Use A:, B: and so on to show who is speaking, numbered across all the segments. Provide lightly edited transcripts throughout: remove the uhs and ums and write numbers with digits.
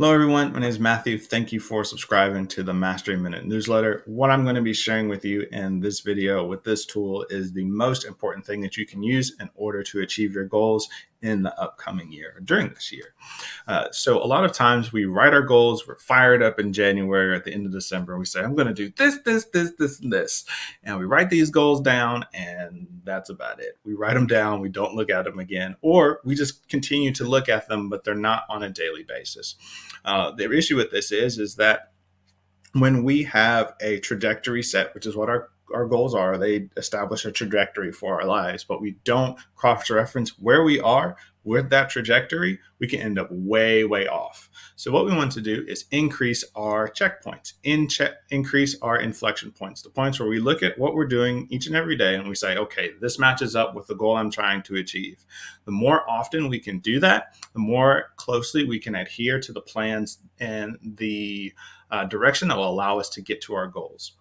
A: Hello, everyone. My name is Matthew. Thank you for subscribing to the Mastery Minute newsletter. What I'm going to be sharing with you in this video with this tool is the most important thing that you can use in order to achieve your goals in the upcoming year or during this year. So a lot of times we write our goals, we're fired up in January or at the end of December, and we say, I'm going to do this, and this. And we write these goals down, and that's about it. We write them down, we don't look at them again, or we just continue to look at them, but they're not on a daily basis. The issue with this is that when we have a trajectory set, which is what our goals are, they establish a trajectory for our lives, but we don't cross-reference where we are with that trajectory, we can end up way, way off. So what we want to do is increase our checkpoints, increase our inflection points, the points where we look at what we're doing each and every day and we say, okay, this matches up with the goal I'm trying to achieve. The more often we can do that, the more closely we can adhere to the plans and the direction that will allow us to get to our goals.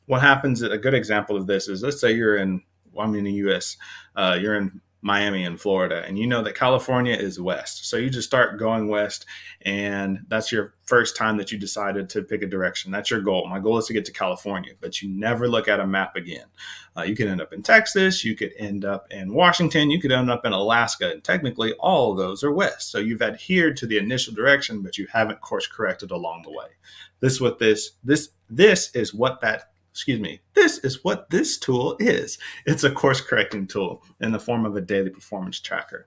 A: What happens, a good example of this is, let's say you're in, well, I'm in the US, you're in Miami in Florida, and you know that California is west. So you just start going west, and that's your first time that you decided to pick a direction. That's your goal. My goal is to get to California, but you never look at a map again. You could end up in Texas, you could end up in Washington, you could end up in Alaska, and technically all of those are west. So you've adhered to the initial direction, but you haven't course corrected along the way. This is what this tool is. It's a course correcting tool in the form of a daily performance tracker.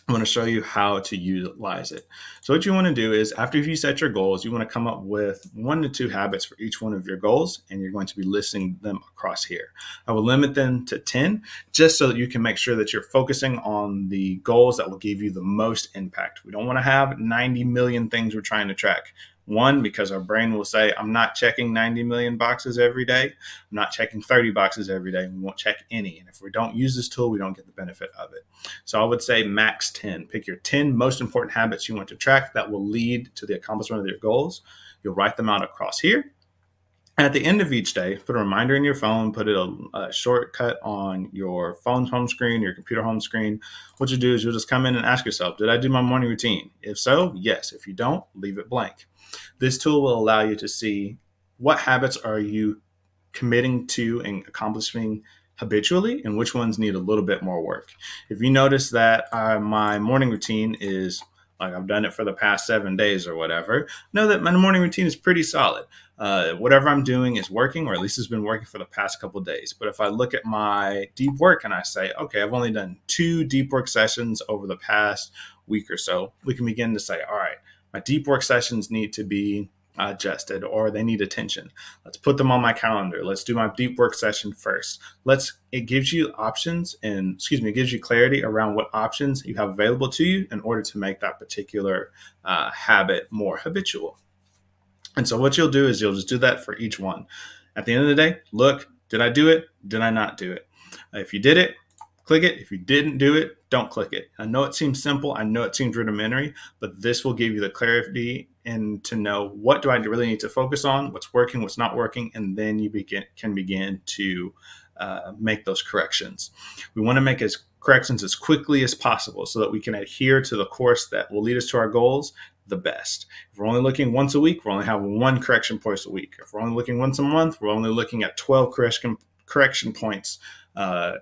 A: I'm going to show you how to utilize it. So what you want to do is, after you set your goals, you want to come up with 1 to 2 habits for each one of your goals, and you're going to be listing them across here. I will limit them to 10, just so that you can make sure that you're focusing on the goals that will give you the most impact. We don't want to have 90 million things we're trying to track. One, because our brain will say, I'm not checking 90 million boxes every day. I'm not checking 30 boxes every day. We won't check any. And if we don't use this tool, we don't get the benefit of it. So I would say max 10. Pick your 10 most important habits you want to track that will lead to the accomplishment of your goals. You'll write them out across here. At the end of each day, put a reminder in your phone, put a shortcut on your phone's home screen, your computer home screen. What you do is you'll just come in and ask yourself, did I do my morning routine? If so, yes. If you don't, leave it blank. This tool will allow you to see what habits are you committing to and accomplishing habitually and which ones need a little bit more work. If you notice that my morning routine is like I've done it for the past 7 days or whatever, know that my morning routine is pretty solid. Whatever I'm doing is working, or at least it's been working for the past couple of days. But if I look at my deep work and I say, okay, I've only done 2 deep work sessions over the past week or so, we can begin to say, all right, my deep work sessions need to be adjusted, or they need attention. Let's put them on my calendar. Let's do my deep work session first. It gives you options it gives you clarity around what options you have available to you in order to make that particular habit more habitual. And so what you'll do is you'll just do that for each one. At the end of the day, look, did I do it? Did I not do it? If you did it, click it. If you didn't do it, don't click it. I know it seems simple. I know it seems rudimentary, but this will give you the clarity and to know what do I really need to focus on, what's working, what's not working, and then you can begin to make those corrections. We want to make corrections as quickly as possible so that we can adhere to the course that will lead us to our goals the best. If we're only looking once a week, we're only having 1 correction point a week. If we're only looking once a month, we're only looking at 12 correction points a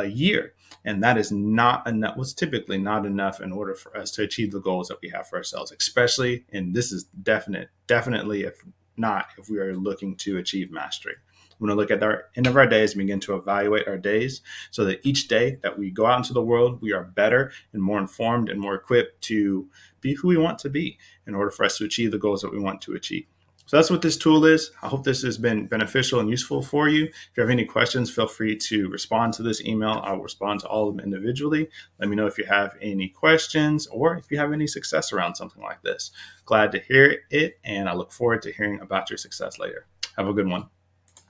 A: year. And that is not enough, was typically not enough in order for us to achieve the goals that we have for ourselves, especially, and this is definitely, if we are looking to achieve mastery. We want to look at our end of our days and begin to evaluate our days so that each day that we go out into the world, we are better and more informed and more equipped to be who we want to be in order for us to achieve the goals that we want to achieve. So that's what this tool is. I hope this has been beneficial and useful for you. If you have any questions, feel free to respond to this email. I will respond to all of them individually. Let me know if you have any questions or if you have any success around something like this. Glad to hear it, and I look forward to hearing about your success later. Have a good one.